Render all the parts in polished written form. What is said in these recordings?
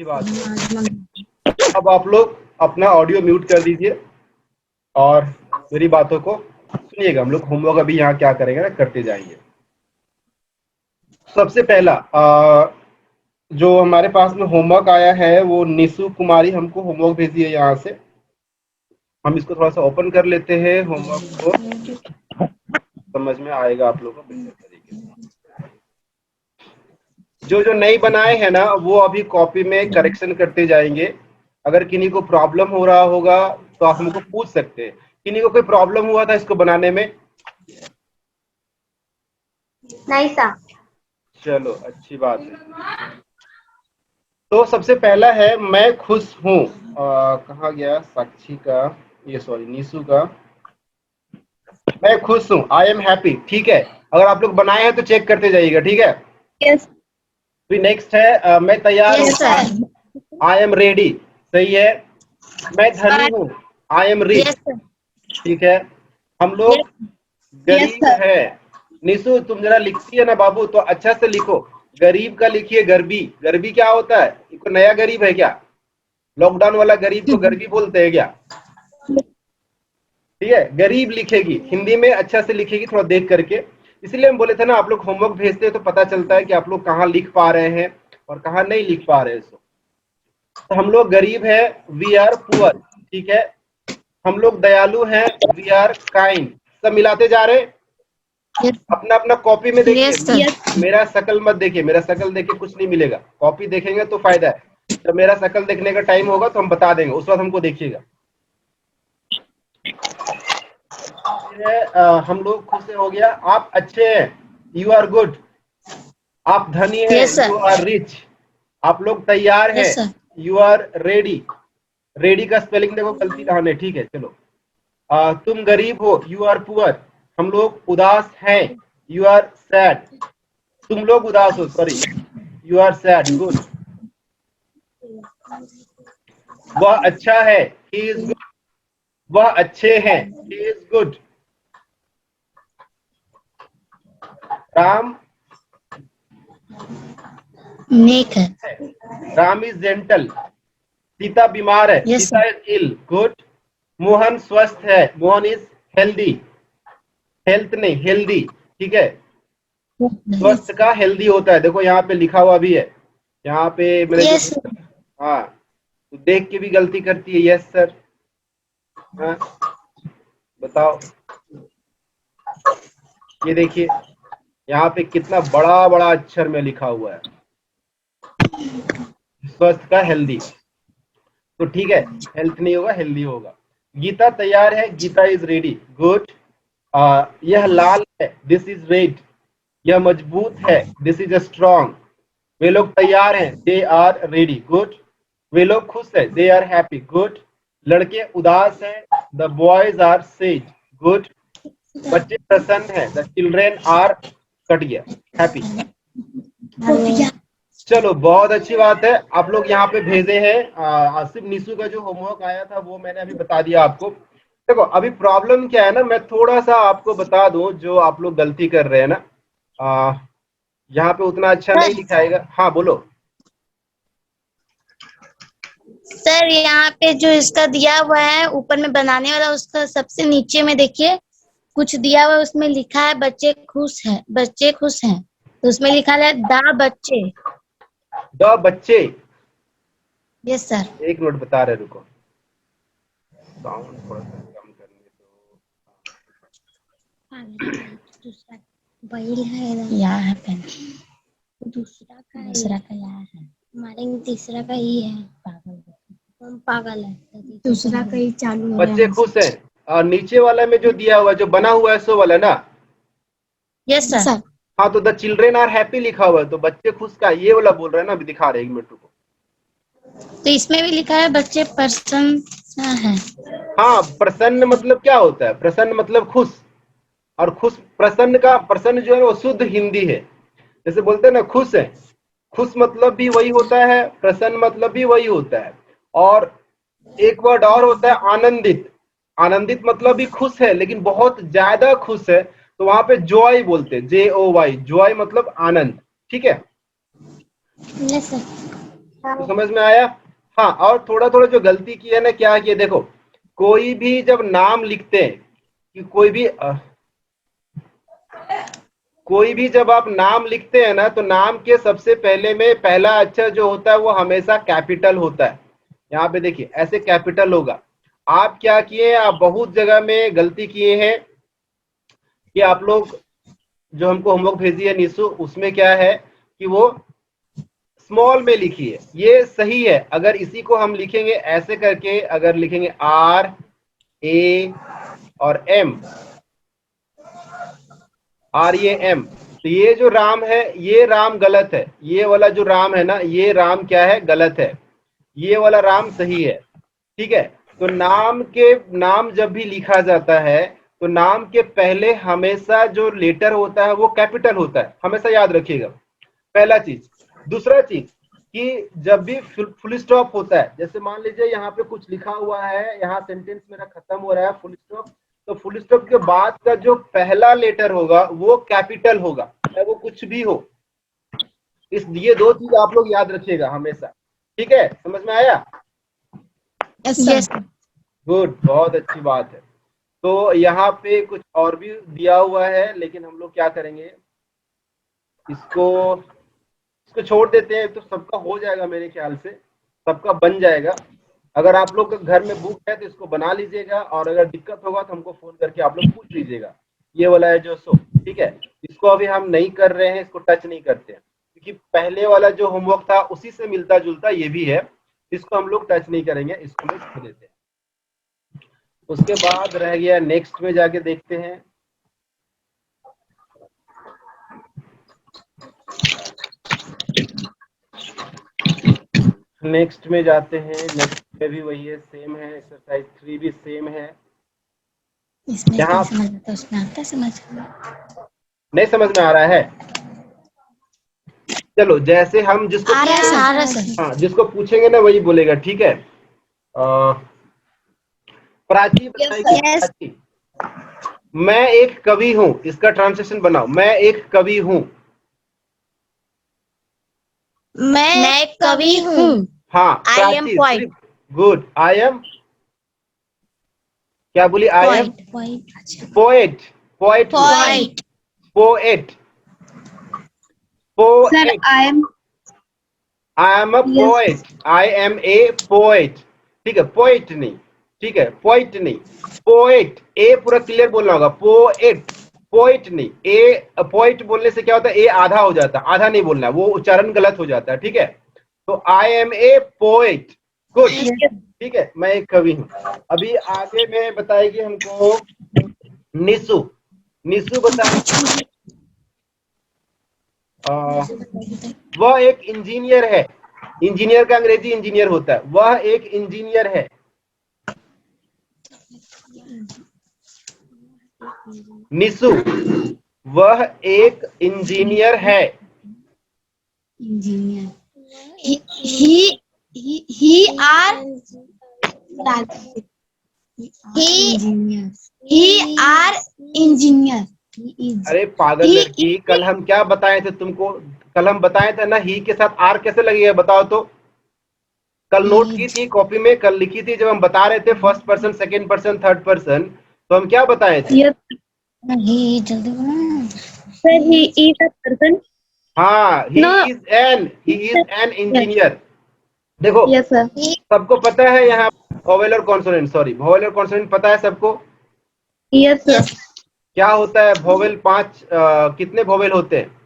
अच्छी बात है। अब आप लोग अपना ऑडियो म्यूट कर दीजिए और मेरी बातों को सुनिएगा। हम लोग होमवर्क अभी यहाँ क्या करेंगे ना, करते जाएंगे। सबसे पहला जो हमारे पास में होमवर्क आया है वो निशु कुमारी हमको होमवर्क भेजी है यहाँ से। हम इसको थोड़ा सा ओपन कर लेते हैं, होमवर्क को समझ में आएगा आप लोगों को बेहतर तरीके से। जो जो नहीं बनाए हैं ना वो अभी कॉपी में करेक्शन करते जाएंगे। अगर किन्हीं को प्रॉब्लम हो रहा होगा तो आप हमको पूछ सकते हैं। किन्हीं को कोई प्रॉब्लम हुआ था इसको बनाने में? नहीं सर। चलो अच्छी बात है। तो सबसे पहला है मैं खुश हूँ। कहाँ गया साक्षी का, ये सॉरी निशु का। मैं खुश हूँ, आई एम हैप्पी। ठीक है, अगर आप लोग बनाए हैं तो चेक करते जाइएगा, ठीक है। यस। फिर नेक्स्ट है मैं तैयार हूँ, आई एम रेडी। सही है। मैं धनी हूँ, I am rich. Yes sir. ठीक है। हम लोग गरीब है। निशु तुम जरा लिखती है ना बाबू तो अच्छा से लिखो। गरीब का लिखिए गरीबी। गरीबी क्या होता है? कोई नया गरीब है क्या? लॉकडाउन वाला गरीब को गरीबी बोलते हैं क्या? ठीक है, गरीब लिखेगी हिंदी में, अच्छा से लिखेगी थोड़ा देख करके। इसलिए हम बोले थे ना आप लोग होमवर्क भेजते हैं तो पता चलता है कि आप लोग कहाँ लिख पा रहे हैं और कहाँ नहीं लिख पा रहे हैं। तो हम लोग गरीब है, वी आर पुअर। ठीक है। हम लोग दयालु हैं, वी आर काइंड। सब मिलाते जा रहे। अपना अपना कॉपी में देखिए। मेरा शकल मत देखिए, मेरा शकल देख के कुछ नहीं मिलेगा। कॉपी देखेंगे तो फायदा है। जब मेरा शकल देखने का टाइम होगा तो हम बता देंगे, उस वक्त हमको देखिएगा। हम लोग खुश हो गया, आप अच्छे हैं, यू आर गुड। आप धनी हैं, यू आर रिच। आप लोग तैयार हैं, यू आर रेडी। रेडी का स्पेलिंग देखो गलती कहाँ है। ठीक है चलो। तुम गरीब हो, यू आर पुअर। हम लोग उदास हैं, यू आर सैड। तुम लोग उदास हो, sorry, you are sad. Good. वह अच्छा है, ही इज गुड। वह अच्छे हैं, ही इज गुड। राम नेक है। Ram is gentle. सीता बीमार है, Sita is ill. Good. Mohan स्वस्थ है, मोहन इज हेल्दी। हेल्थ नहीं, हेल्दी। ठीक है। स्वस्थ का हेल्दी होता है, देखो यहाँ पे लिखा हुआ भी है। यहाँ पे मैंने जो हाँ, तो देख के भी गलती करती है। Yes sir. हाँ बताओ। ये देखिए यहाँ पे कितना बड़ा बड़ा अक्षर में लिखा हुआ है, स्वस्थ का हेल्दी। तो ठीक है, हेल्थ नहीं होगा, हेल्दी होगा। गीता तैयार है, गीता इज रेडी। गुड। यह लाल है, दिस इज रेड। यह मजबूत है, दिस इज स्ट्रॉन्ग। वे लोग तैयार हैं, दे आर रेडी। गुड। वे लोग खुश है, दे आर हैप्पी। गुड। लड़के उदास हैं, the boys are sad. Good. बच्चे प्रसन्न हैं, द चिल्ड्रेन आर कट गया हैप्पी। चलो बहुत अच्छी बात है। आप लोग यहाँ पे भेजे हैं। आसिफ निशु का जो होमवर्क आया था वो मैंने अभी बता दिया आपको। देखो अभी प्रॉब्लम क्या है ना, मैं थोड़ा सा आपको बता दूं जो आप लोग गलती कर रहे हैं ना। यहाँ पे उतना अच्छा नहीं लिखाएगा। हाँ बोलो सर। यहाँ पे जो इसका दिया हुआ है ऊपर में बनाने वाला, उसका सबसे नीचे में देखिए कुछ दिया हुआ है, उसमें लिखा है बच्चे खुश हैं, बच्चे खुश हैं। तो उसमें लिखा है द बच्चे। द बच्चे। Yes sir. एक मिनट बता रहे, रुको साउंड थोड़ा सा कम करने दूसरा बैल है, यहाँ है पेन। दूसरा का यहाँ है, हमारे तीसरा का ही है। पागल पागल है, दूसरा का ही चालू दो। है। बच्चे खुश हैं। नीचे वाला में जो दिया हुआ है, जो बना हुआ है सो वाला ना। Yes sir. हाँ तो द चिल्ड्रेन आर हैप्पी लिखा हुआ है, तो बच्चे खुश का ये वाला बोल रहे हैं ना, अभी दिखा रहे हैं, एक मिनट रुको। तो इसमें भी लिखा है बच्चे प्रसन्न है। हाँ प्रसन्न मतलब क्या होता है? प्रसन्न मतलब खुश। और खुश, प्रसन्न का प्रसन्न जो है वो शुद्ध हिंदी है। जैसे बोलते हैं ना खुश है, खुश मतलब भी वही होता है, प्रसन्न मतलब भी वही होता है। और एक वर्ड और होता है आनंदित। आनंदित मतलब भी खुश है लेकिन बहुत ज्यादा खुश है, तो वहां पे जॉय बोलते हैं, JOY। जॉय मतलब आनंद। ठीक है। Yes sir. तो समझ में आया। हाँ, और थोड़ा थोड़ा जो गलती की है ना, क्या किया देखो, कोई भी जब नाम लिखते हैं कि कोई भी जब आप नाम लिखते हैं ना, तो नाम के सबसे पहले में पहला अक्षर जो होता है वो हमेशा कैपिटल होता है। यहाँ पे देखिए ऐसे कैपिटल होगा। आप क्या किए, आप बहुत जगह में गलती किए हैं कि आप लोग जो हमको होमवर्क भेजी है निशु, उसमें क्या है कि वो स्मॉल में लिखी है। ये सही है, अगर इसी को हम लिखेंगे ऐसे करके, अगर लिखेंगे RAM, RAM, तो ये जो राम है ये राम गलत है। ये वाला जो राम है ना, ये राम क्या है, गलत है। ये वाला राम सही है। ठीक है, तो नाम जब भी लिखा जाता है तो नाम के पहले हमेशा जो लेटर होता है वो कैपिटल होता है, हमेशा याद रखिएगा। पहला चीज। दूसरा चीज कि जब भी फुल स्टॉप होता है, जैसे मान लीजिए यहाँ पे कुछ लिखा हुआ है, यहाँ सेंटेंस मेरा खत्म हो रहा है, फुल स्टॉप, तो फुल स्टॉप के बाद का जो पहला लेटर होगा वो कैपिटल होगा, चाहे वो कुछ भी हो। ये दो चीज आप लोग याद रखिएगा हमेशा। ठीक है, समझ में आया। यस गुड, बहुत अच्छी बात है। तो यहाँ पे कुछ और भी दिया हुआ है, लेकिन हम लोग क्या करेंगे, इसको इसको छोड़ देते हैं। तो सबका हो जाएगा मेरे ख्याल से, सबका बन जाएगा। अगर आप लोग के घर में बुक है तो इसको बना लीजिएगा, और अगर दिक्कत होगा तो हमको फोन करके आप लोग पूछ लीजिएगा। ये वाला है जो सो, ठीक है, इसको अभी हम नहीं कर रहे हैं, इसको टच नहीं करते हैं, क्योंकि पहले वाला जो होमवर्क था उसी से मिलता जुलता ये भी है। इसको हम लोग टच नहीं करेंगे, इसको लोग छोड़ देते हैं। उसके बाद रह गया नेक्स्ट में जाके देखते हैं। नेक्स्ट में जाते हैं। नेक्स्ट में भी वही है, सेम है, एक्सरसाइज 3 भी सेम है। इसमें यहाँ समझ आता, उसमें आता समझ। नहीं समझ में आ रहा है। चलो, जैसे हम जिसको आ रहा है सर। हाँ, जिसको पूछेंगे ना वही बोलेगा, ठीक है। प्राची बताएगी। यस प्राची, मैं एक कवि हूँ, इसका ट्रांसलेशन बनाओ। मैं एक कवि हूँ। मैं एक कवि हूँ। हाँ, आई एम प्राची पॉइंट। सिर्फ गुड। आई एम, क्या बोली, I am poet. Poet point poet sir poet I am I am a poet. I am a poet. ठीक है, पोएट नहीं, ठीक है, पोएट नहीं, पोएट। ए पूरा क्लियर बोलना होगा, पोएट, पोएट नहीं। ए पोएट बोलने से क्या होता है, ए आधा हो जाता है, आधा नहीं बोलना है, वो उच्चारण गलत हो जाता है। ठीक है, तो I am a poet. Good, ठीक है, मैं एक कवि हूँ। अभी आगे में बताएगी हमको निशु। निशु बताएगी वह एक इंजीनियर है। इंजीनियर का अंग्रेजी इंजीनियर होता है। वह एक इंजीनियर है। निशु, वह एक इंजीनियर है। Engineer he are he are engineer. अरे पागल लड़की, कल हम क्या बताए थे तुमको, कल हम बताए थे ना, ही के साथ आर कैसे लगेगा बताओ तो। कल नोट की थी कॉपी में, कल लिखी थी, जब हम बता रहे थे first person, second person, third person, तो हम क्या बताए थे। ही जल्दी बोलो sir. He is a person. हाँ, ही इज एन इंजीनियर। देखो, यस सर। सबको पता है यहाँ वोवेल और कॉन्सोनेंट, सॉरी, वोवेल और कॉन्सोनेंट पता है सबको। Yes sir. क्या होता है वोवेल, कितने वोवेल होते हैं।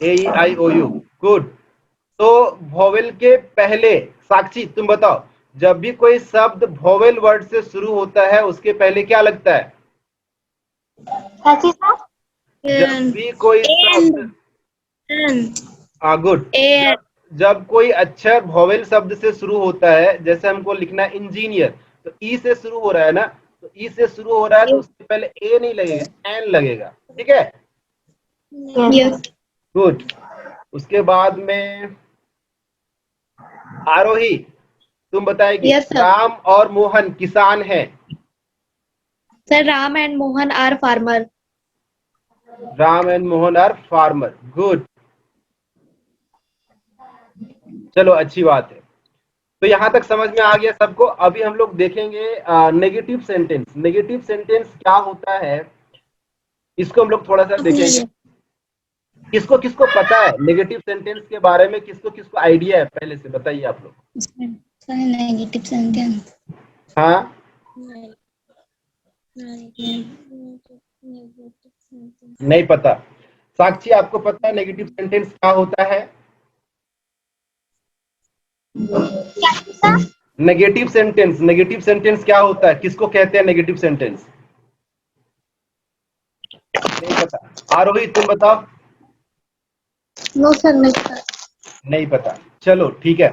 AEIOU। गुड। तो वोवेल के पहले, साक्षी तुम बताओ, जब भी कोई शब्द वोवेल वर्ड से शुरू होता है उसके पहले क्या लगता है। जब भी कोई शब्द, गुड, जब कोई अक्षर वोवेल शब्द से शुरू होता है, जैसे हमको लिखना है इंजीनियर, तो ई से शुरू हो रहा है ना, तो ई से शुरू हो रहा है तो उसके पहले ए नहीं लगेगा, एन लगेगा। ठीक है, गुड। उसके बाद में आरोही, तुम बताएगी। Yes, sir. राम और मोहन किसान हैं। Sir Ram and Mohan are farmer. Ram and Mohan are farmer. Good. चलो अच्छी बात है। तो यहां तक समझ में आ गया सबको। अभी हम लोग देखेंगे नेगेटिव सेंटेंस। नेगेटिव सेंटेंस क्या होता है, इसको हम लोग थोड़ा सा देखेंगे। किसको किसको पता है नेगेटिव सेंटेंस के बारे में, किसको किसको आइडिया है, पहले से बताइए आप लोग। नेगेटिव सेंटेंस हाँ, नहीं पता। साक्षी, आपको पता है नेगेटिव सेंटेंस क्या होता है? नेगेटिव सेंटेंस, नेगेटिव सेंटेंस क्या होता है, किसको कहते हैं नेगेटिव सेंटेंस? नहीं पता। आरोही तुम बताओ। नो सर, नहीं पता। नहीं पता, चलो ठीक है।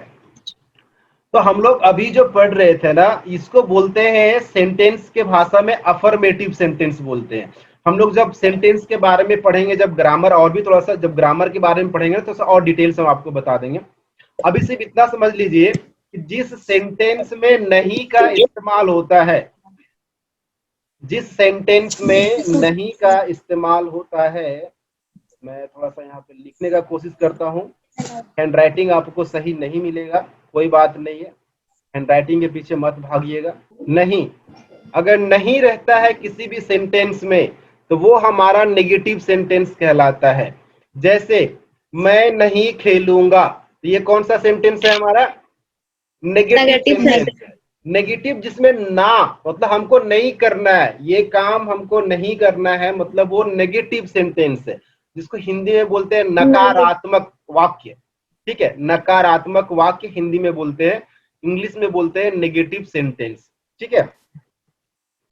तो हम लोग अभी जो पढ़ रहे थे ना, इसको बोलते हैं सेंटेंस के भाषा में अफर्मेटिव सेंटेंस बोलते हैं। हम लोग जब सेंटेंस के बारे में पढ़ेंगे, जब ग्रामर और भी थोड़ा सा, जब ग्रामर के बारे में पढ़ेंगे तो और डिटेल्स हम आपको बता देंगे। अभी सिर्फ इतना समझ लीजिए कि जिस सेंटेंस में नहीं का इस्तेमाल होता है, जिस सेंटेंस में नहीं का इस्तेमाल होता है, मैं थोड़ा सा यहाँ पे लिखने का कोशिश करता हूँ। हैंडराइटिंग आपको सही नहीं मिलेगा, कोई बात नहीं है, हैंडराइटिंग के पीछे मत भागिएगा। नहीं, अगर नहीं रहता है किसी भी सेंटेंस में तो वो हमारा नेगेटिव सेंटेंस कहलाता है। जैसे मैं नहीं खेलूंगा, तो ये कौन सा सेंटेंस है हमारा? नेगेटिव सेंटेंस है। नेगेटिव जिसमें ना, मतलब हमको नहीं करना है, ये काम हमको नहीं करना है, मतलब वो नेगेटिव सेंटेंस है, जिसको हिंदी में बोलते हैं नकारात्मक वाक्य। ठीक है, नकारात्मक वाक्य हिंदी में बोलते हैं, इंग्लिश में बोलते हैं नेगेटिव सेंटेंस। ठीक है,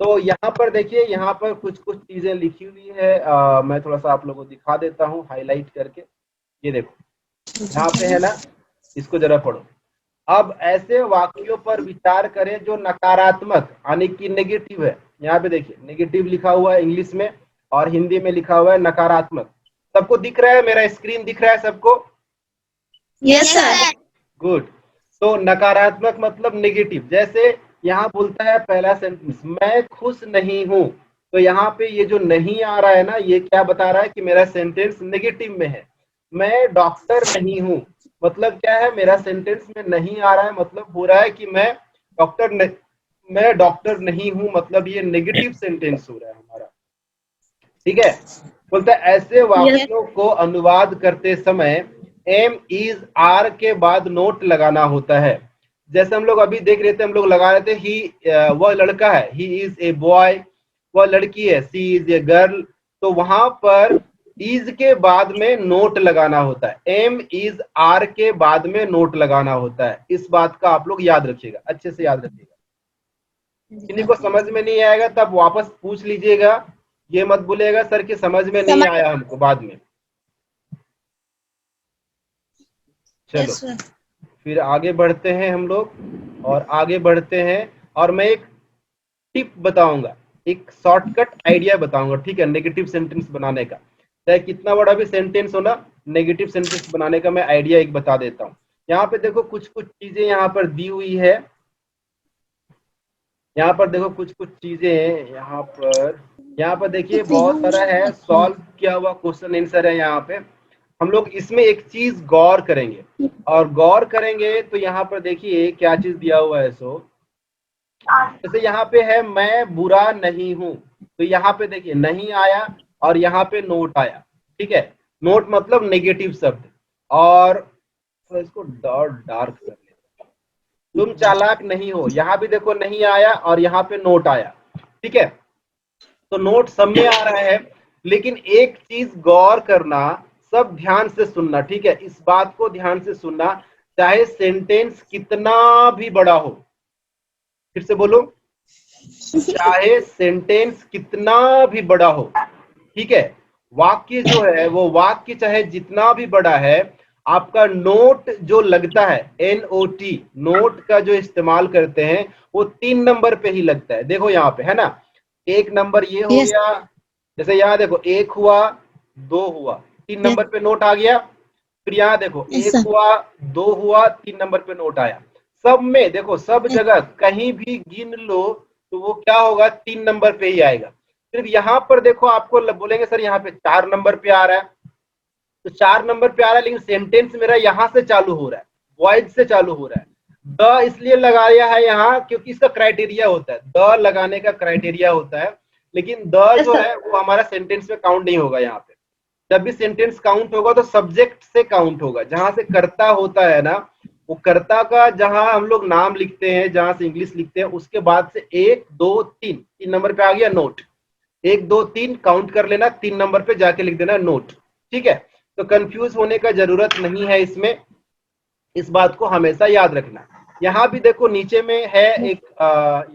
तो यहाँ पर देखिए, यहाँ पर कुछ कुछ चीजें लिखी हुई है। मैं थोड़ा सा आप लोगों को दिखा देता हूँ हाईलाइट करके। ये देखो यहाँ पे है ना, इसको जरा पढ़ो। अब ऐसे वाक्यों पर विचार करें जो नकारात्मक यानी कि नेगेटिव है। यहाँ पे देखिए नेगेटिव लिखा हुआ है इंग्लिश में, और हिंदी में लिखा हुआ है नकारात्मक। सबको दिख रहा है? मेरा स्क्रीन दिख रहा है सबको? Yes sir. गुड। तो नकारात्मक मतलब नेगेटिव। जैसे यहाँ बोलता है पहला सेंटेंस, मैं खुश नहीं हूं, तो यहाँ पे ये जो नहीं आ रहा है ना, ये क्या बता रहा है कि मेरा सेंटेंस नेगेटिव में है। मैं डॉक्टर नहीं हूं, मतलब क्या है, मेरा सेंटेंस में नहीं आ रहा है, मतलब हो रहा है कि मैं डॉक्टर नहीं हूं, मतलब ये नेगेटिव सेंटेंस हो रहा है हमारा। ठीक है, बोलता है ऐसे वाक्यों को अनुवाद करते समय एम इज आर के बाद नोट लगाना होता है। जैसे हम लोग अभी देख रहे थे, हम लोग लगा रहे थे ही, वह लड़का है, ही इज ए बॉय, वह लड़की है, सी इज ए गर्ल। तो वहां पर इज के बाद में नोट लगाना होता है, एम इज आर के बाद में नोट लगाना होता है। इस बात का आप लोग याद रखिएगा, अच्छे से याद रखिएगा। किन्हीं को समझ में नहीं आएगा तब वापस पूछ लीजिएगा, ये मत बोलेगा सर कि समझ में नहीं आया हमको बाद में। चलो फिर आगे बढ़ते हैं हम लोग, और आगे बढ़ते हैं, और मैं एक टिप बताऊंगा, एक शॉर्टकट आइडिया बताऊंगा। ठीक है, नेगेटिव सेंटेंस बनाने का, चाहे कितना बड़ा भी सेंटेंस हो ना, नेगेटिव सेंटेंस बनाने का मैं आइडिया एक बता देता हूँ। यहाँ पे देखो कुछ कुछ चीजें यहाँ पर दी हुई है, यहाँ पर देखो कुछ कुछ चीजें हैं यहाँ पर देखिए बहुत सारा है, सॉल्व किया हुआ क्वेश्चन आंसर है यहाँ पे। हम लोग इसमें एक चीज गौर करेंगे, और गौर करेंगे तो यहाँ पर देखिए क्या चीज दिया हुआ है। सो जैसे यहाँ पे है मैं बुरा नहीं हूं, तो यहाँ पे देखिए नहीं आया और यहाँ पे नोट आया। ठीक है, नोट मतलब नेगेटिव शब्द। और तो इसको डार्क कर लेते, तुम चालाक नहीं हो, यहाँ भी देखो नहीं आया और यहाँ पे नोट आया। ठीक है, तो नोट सब में आ रहा है, लेकिन एक चीज गौर करना, सब ध्यान से सुनना। ठीक है, इस बात को ध्यान से सुनना, चाहे सेंटेंस कितना भी बड़ा हो, फिर से बोलो, चाहे सेंटेंस कितना भी बड़ा हो, ठीक है, वाक्य जो है वो वाक्य चाहे जितना भी बड़ा है, आपका नोट जो लगता है, NOT, नोट का जो इस्तेमाल करते हैं वो 3 नंबर पे ही लगता है। देखो यहाँ पे है ना, एक नंबर ये हो गया, जैसे यहाँ देखो एक हुआ, दो हुआ, 3 नंबर पे नोट आ गया। फिर यहाँ देखो एक हुआ, दो हुआ, 3 नंबर पे नोट आया। सब में देखो, सब जगह कहीं भी गिन लो तो वो क्या होगा, 3 नंबर पे ही आएगा। सिर्फ यहाँ पर देखो, आपको बोलेंगे सर यहाँ पे 4 नंबर पे आ रहा है, तो 4 नंबर पे आ रहा है, लेकिन सेंटेंस मेरा यहाँ से चालू हो रहा है, वॉइड से चालू हो रहा है। द इसलिए लगाया है यहाँ क्योंकि इसका क्राइटेरिया होता है, द लगाने का क्राइटेरिया होता है, लेकिन द जो है वो हमारा सेंटेंस में काउंट नहीं होगा। यहाँ पे जब भी सेंटेंस काउंट होगा तो सब्जेक्ट से काउंट होगा, जहां से कर्ता होता है ना, वो कर्ता का जहां हम लोग नाम लिखते हैं, जहां से इंग्लिश लिखते हैं, उसके बाद से 1 2 3 3 नंबर पे आ गया नोट, 1 2 3 काउंट कर लेना, 3 नंबर पे जाके लिख देना नोट। ठीक है, तो कंफ्यूज होने का जरूरत नहीं है इसमें, इस बात को हमेशा याद रखना। यहाँ भी देखो नीचे में है एक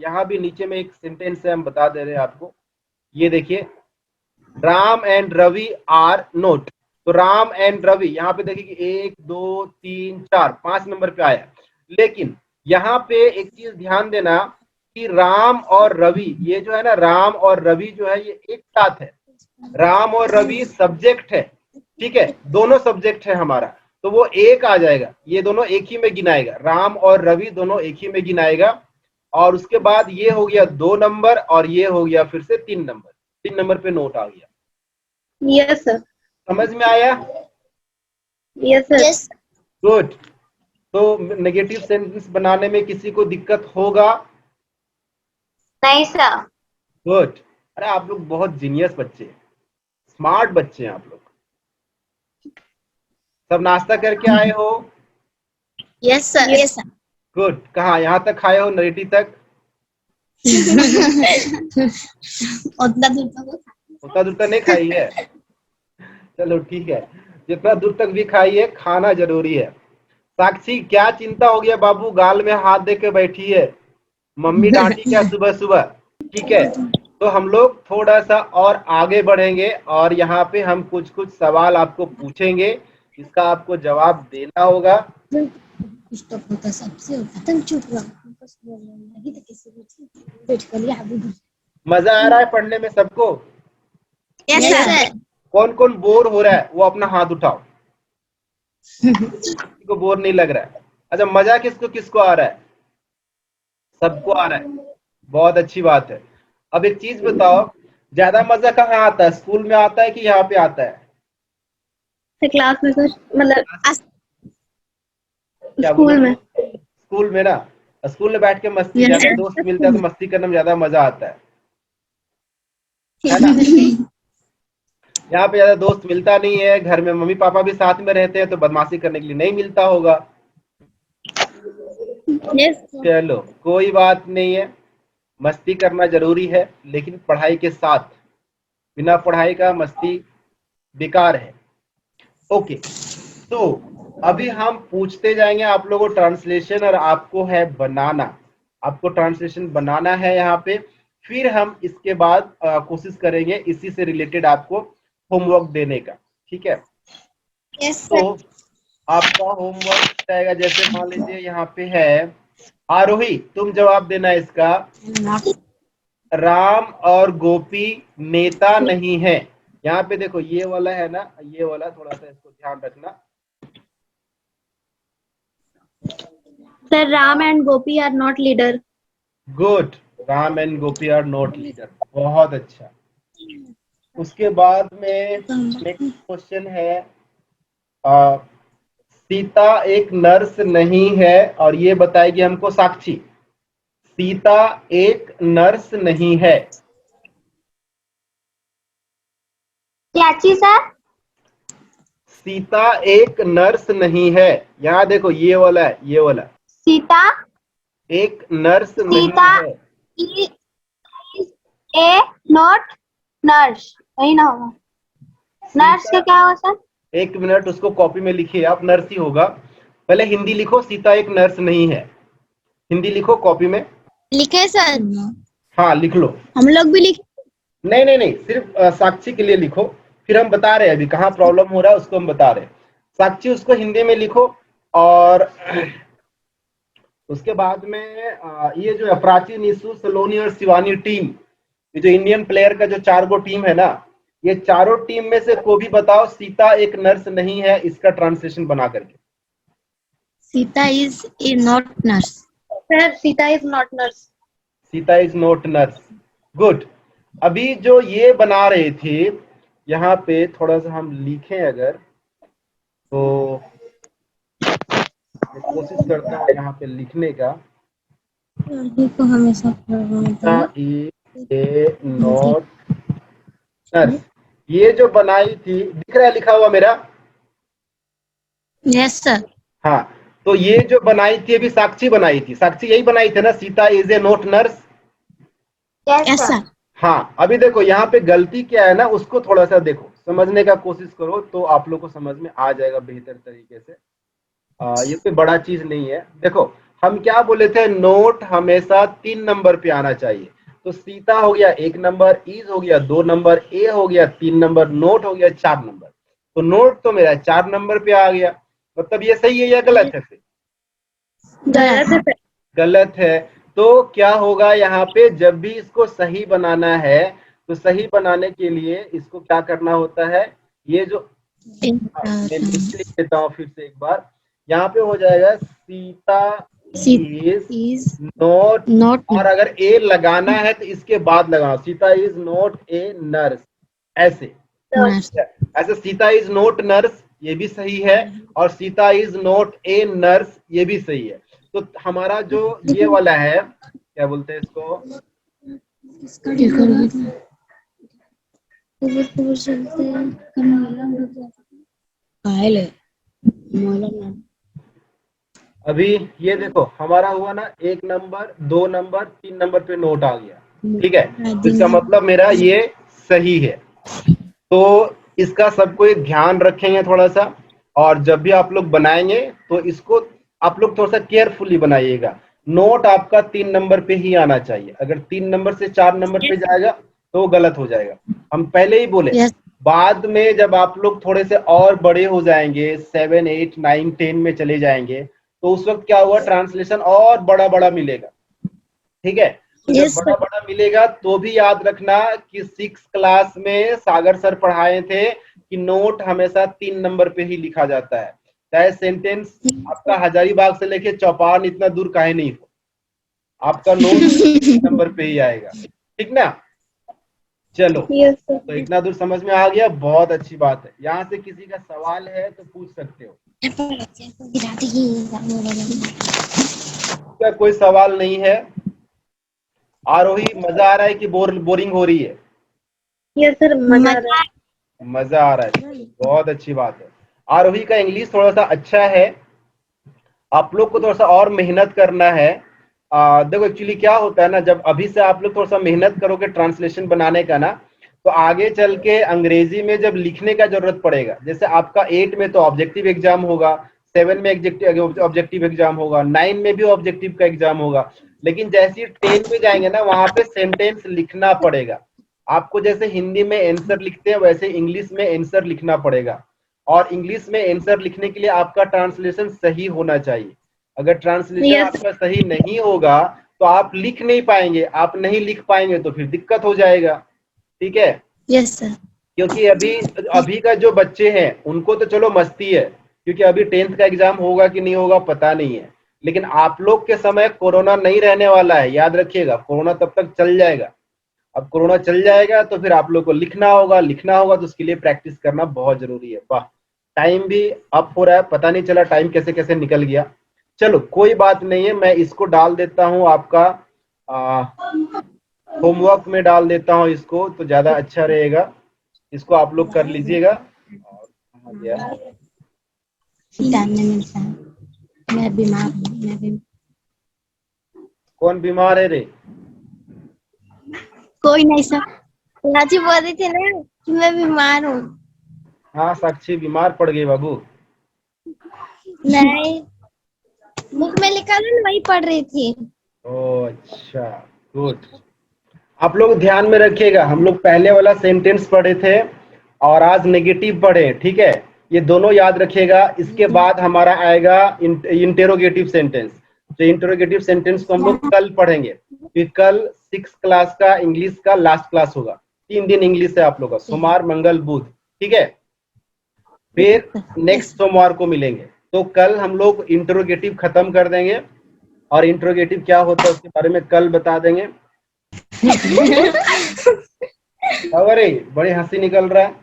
यहाँ भी नीचे में एक सेंटेंस है, हम बता दे रहे हैं आपको। ये देखिए, Ram and Ravi are note. तो राम एंड रवि यहाँ पे देखिए कि 1 2 3 4 5 नंबर पे आया, लेकिन यहाँ पे एक चीज ध्यान देना कि राम और रवि, ये जो है ना, राम और रवि जो है ये एक साथ है। राम और रवि सब्जेक्ट है, ठीक है, दोनों सब्जेक्ट है हमारा, तो वो एक आ जाएगा, ये दोनों एक ही में गिनाएगा, राम और रवि दोनों एक ही में गिनाएगा। और उसके बाद ये हो गया 2 नंबर और ये हो गया फिर से 3 नंबर, 3 नंबर पे नोट आ गया। Yes sir. समझ में आया? Yes sir. गुड। तो नेगेटिव सेंटेंस बनाने में किसी को दिक्कत होगा? नहीं सर। गुड। अरे आप लोग बहुत जीनियस बच्चे हैं, स्मार्ट बच्चे हैं आप लोग। सब नाश्ता करके आए हो? Yes sir, yes sir. Good. कहाँ, यहाँ तक खाए हो, नरेटी तक? उतना दूर तक उतना दूर तक नहीं खाई है? चलो ठीक है, जितना दूर तक भी खाई है, खाना जरूरी है। साक्षी, क्या चिंता हो गया बाबू, गाल में हाथ दे के बैठी है, मम्मी डांटी क्या सुबह सुबह? ठीक है, तो हम लोग थोड़ा सा और आगे बढ़ेंगे और यहाँ पे हम कुछ कुछ सवाल आपको पूछेंगे, इसका आपको जवाब देना होगा। कुछ तो होता सबसे होता, तुम चुप रहो, बस बोलने लगी तो किसी को बैठ कर लिया अभी। मजा आ रहा है पढ़ने में सबको? Yes sir. कौन कौन बोर हो रहा है वो अपना हाथ उठाओ, किसी को बोर नहीं लग रहा है? अच्छा, मजा किसको किसको आ रहा है? सबको आ रहा है, बहुत अच्छी बात है। अब एक चीज बताओ, ज्यादा मजा कहाँ आता है, स्कूल में आता है कि यहाँ पे आता है? क्लास में सर, मतलब क्या स्कूल बोलो? में। स्कूल में ना, स्कूल में बैठ के मस्ती, ज्यादा दोस्त मिलता है तो मस्ती करने में ज्यादा मजा आता है ना? यहाँ पे ज्यादा दोस्त मिलता नहीं है, घर में मम्मी पापा भी साथ में रहते हैं तो बदमाशी करने के लिए नहीं मिलता होगा। चलो कोई बात नहीं है, मस्ती करना जरूरी है, लेकिन पढ़ाई के साथ, बिना पढ़ाई का मस्ती बेकार है। ओके, तो अभी हम पूछते जाएंगे आप लोगों को ट्रांसलेशन, और आपको है बनाना, आपको ट्रांसलेशन बनाना है यहाँ पे। फिर हम इसके बाद कोशिश करेंगे इसी से रिलेटेड आपको होमवर्क देने का, ठीक है? यस तो आपका होमवर्क रहेगा, जैसे मान लीजिए यहाँ पे है, आरोही तुम जवाब देना इसका, राम और गोपी नेता नहीं है। यहाँ पे देखो ये वाला है ना, ये वाला थोड़ा सा इसको ध्यान रखना। Sir, Ram and Gopi are not leader. Good, Ram and Gopi are not leader, बहुत अच्छा। उसके बाद में नेक्स्ट क्वेश्चन है, सीता एक नर्स नहीं है, और ये बताएगी हमको साक्षी, सीता एक नर्स नहीं है। क्या चीज सर? सीता एक नर्स नहीं है, यहाँ देखो ये वाला है, ये वाला, सीता एक नर्स नहीं सीता है। ए नॉट नर्स, वही ना होगा। नर्स का क्या होगा सर? एक मिनट, उसको कॉपी में लिखिए आप, नर्स ही होगा। पहले हिंदी लिखो, सीता एक नर्स नहीं है, हिंदी लिखो कॉपी में। लिखे सर? हाँ लिख लो। हम लोग भी लिखे? नहीं नहीं नहीं, सिर्फ साक्षी के लिए लिखो, फिर हम बता रहे हैं अभी कहाँ प्रॉब्लम हो रहा है, उसको हम बता रहे हैं। साक्षी उसको हिंदी में लिखो, और उसके बाद में ये जो प्राची, निशु, सलोनी और शिवानी टीम, ये जो इंडियन प्लेयर का जो 4 गो टीम है ना, ये चारों टीम में से कोई भी बताओ सीता एक नर्स नहीं है, इसका ट्रांसलेशन बना करके। Sita is a not nurse. Sir, Sita is not nurse. Sita is not nurse, good. अभी जो ये बना रहे थे, यहाँ पे थोड़ा सा हम लिखें अगर, तो मैं कोशिश करता हूँ यहाँ पे लिखने का। को हमेशा Sita is a not nurse, ये जो बनाई थी, दिख रहा है लिखा हुआ मेरा? Yes sir. हाँ, तो ये जो बनाई थी अभी साक्षी बनाई थी, साक्षी यही बनाई थी ना, Sita is a not nurse. Yes sir. हाँ, अभी देखो यहाँ पे गलती क्या है ना, उसको थोड़ा सा देखो, समझने का कोशिश करो तो आप लोग को समझ में आ जाएगा बेहतर तरीके से। ये कोई बड़ा चीज नहीं है। देखो हम क्या बोले थे, नोट हमेशा 3 नंबर पे आना चाहिए। तो सीता हो गया 1 नंबर, इज हो गया 2 नंबर, ए हो गया 3 नंबर, नोट हो गया 4 नंबर। तो नोट तो मेरा 4 नंबर पे आ गया, मतलब ये सही है या गलत है? फिर गलत है। तो क्या होगा यहाँ पे, जब भी इसको सही बनाना है तो सही बनाने के लिए इसको क्या करना होता है, ये जो मैं नीचे लिख देता हूँ फिर से एक बार, यहाँ पे हो जाएगा सीता इज नॉट, और अगर ए लगाना है तो इसके बाद लगाना, Sita is not a nurse, ऐसे ऐसे सीता इज नॉट नर्स ये भी सही है, और Sita is not a nurse ये भी सही है। तो हमारा जो ये वाला है, क्या बोलते हैं इसको, अभी ये देखो हमारा हुआ ना 1 नंबर 2 नंबर 3 नंबर पे नोट आ गया, ठीक है, तो इसका मतलब मेरा ये सही है। तो इसका सबको एक ध्यान रखेंगे थोड़ा सा, और जब भी आप लोग बनाएंगे तो इसको आप लोग थोड़ा सा केयरफुली बनाइएगा। नोट आपका 3 नंबर पे ही आना चाहिए, अगर 3 नंबर से 4 नंबर पे जाएगा तो वो गलत हो जाएगा। हम पहले ही बोले, बाद में जब आप लोग थोड़े से और बड़े हो जाएंगे, 7 8 9 10 में चले जाएंगे, तो उस वक्त क्या हुआ, ट्रांसलेशन और बड़ा बड़ा मिलेगा, ठीक है। तो जब बड़ा बड़ा मिलेगा तो भी याद रखना कि 6 क्लास में सागर सर पढ़ाए थे कि नोट हमेशा 3 नंबर पे ही लिखा जाता है, चाहे सेंटेंस आपका हजारीबाग से लेके चौपारण इतना दूर काहे नहीं हो, आपका नोट 3 नंबर पे ही आएगा, ठीक ना। चलो तो इतना दूर समझ में आ गया, बहुत अच्छी बात है। यहाँ से किसी का सवाल है तो पूछ सकते हो। क्या कोई सवाल नहीं है? आरोही, मजा आ रहा है कि बोरिंग हो रही है? यस सर, मजा आ रहा है। मजा आ रहा है, बहुत अच्छी बात है। आरोही का इंग्लिश थोड़ा सा अच्छा है, आप लोग को थोड़ा सा और मेहनत करना है। देखो एक्चुअली क्या होता है ना, जब अभी से आप लोग थोड़ा सा मेहनत करोगे ट्रांसलेशन बनाने का ना, तो आगे चल के अंग्रेजी में जब लिखने का जरूरत पड़ेगा, जैसे आपका 8 में तो ऑब्जेक्टिव एग्जाम होगा, 7 में ऑब्जेक्टिव एग्जाम होगा, 9 में भी ऑब्जेक्टिव का एग्जाम होगा, लेकिन जैसे ही 10 में जाएंगे ना, वहां पे सेंटेंस लिखना पड़ेगा आपको। जैसे हिंदी में आंसर लिखते हैं वैसे इंग्लिश में आंसर लिखना पड़ेगा, और इंग्लिश में आंसर लिखने के लिए आपका ट्रांसलेशन सही होना चाहिए। अगर ट्रांसलेशन आपका सही नहीं होगा तो आप लिख नहीं पाएंगे, आप नहीं लिख पाएंगे तो फिर दिक्कत हो जाएगा, ठीक है। Yes sir. क्योंकि अभी का जो बच्चे हैं उनको तो चलो मस्ती है, क्योंकि अभी 10th का एग्जाम होगा कि नहीं होगा पता नहीं है, लेकिन आप लोग के समय कोरोना नहीं रहने वाला है, याद रखिएगा, कोरोना तब तक चल जाएगा। अब कोरोना चल जाएगा तो फिर आप लोग को लिखना होगा, तो उसके लिए प्रैक्टिस करना बहुत जरूरी है। वाह, टाइम भी अप हो रहा है, पता नहीं चला टाइम कैसे कैसे निकल गया। चलो कोई बात नहीं है, मैं इसको डाल देता हूँ आपका होमवर्क में डाल देता हूँ इसको, तो ज्यादा अच्छा रहेगा, इसको आप लोग कर लीजिएगा। और कहाँ गया? मैं बीमार हूँ। कौन बीमार है रे? कोई नहीं सर, राजू बोल रही थी ना कि मैं बीमार हूँ। हाँ साक्षी बीमार पड़ गई बाबू। नहीं, बुक में लिखा था ना, वही पढ़ रही थी। ओ अच्छा, गुड। आप लोग ध्यान में रखिएगा, हम लोग पहले वाला सेंटेंस पढ़े थे और आज नेगेटिव पढ़े, ठीक है, ये दोनों याद रखिएगा। इसके बाद हमारा आएगा इंटेरोगेटिव सेंटेंस। तो इंटेरोगेटिव सेंटेंस को हम लोग कल पढ़ेंगे, क्योंकि कल 6 क्लास का इंग्लिश का लास्ट क्लास होगा। 3 दिन इंग्लिश है आप लोग का, सोमवार मंगल बुध, ठीक है। फिर नेक्स्ट सोमवार को मिलेंगे, तो कल हम लोग इंटेरोगेटिव खत्म कर देंगे, और इंटेरोगेटिव क्या होता है उसके बारे में कल बता देंगे। अरे बड़ी हंसी निकल रहा है।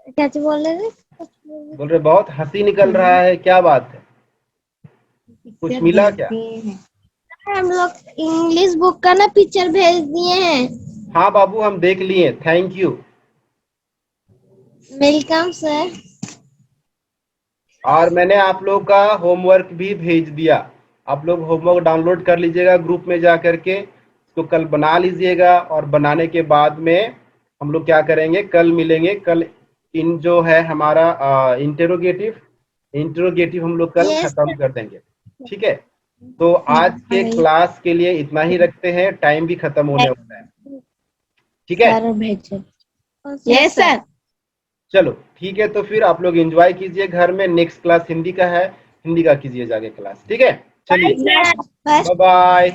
क्या बोल रहे थे? बोल रहे बहुत हंसी निकल रहा है, क्या बात है, कुछ मिला क्या? हम लोग इंग्लिश बुक का ना पिक्चर भेज दिए हैं। हाँ बाबू, हम देख लिए, थैंक यू। Welcome sir. और मैंने आप लोग का होमवर्क भी भेज दिया। आप लोग होमवर्क डाउनलोड कर लीजिएगा ग्रुप में जा करके, इसको कल बना लीजिएगा, और बनाने के बाद में हम लोग क्या करेंगे, कल मिलेंगे। कल इन जो है हमारा इंटरोगेटिव हम लोग कल Yes, खत्म कर देंगे, ठीक है? तो आज के क्लास के लिए इतना ही रखते हैं, टाइम भी खत्म होने वाला है, ठीक है? सर भेजो। Yes sir. चलो ठीक है, तो फिर आप लोग एंजॉय कीजिए घर में। नेक्स्ट क्लास हिंदी का है, हिंदी का कीजिए जाके क्लास, ठीक है? चलिए, बाय बाय बाय।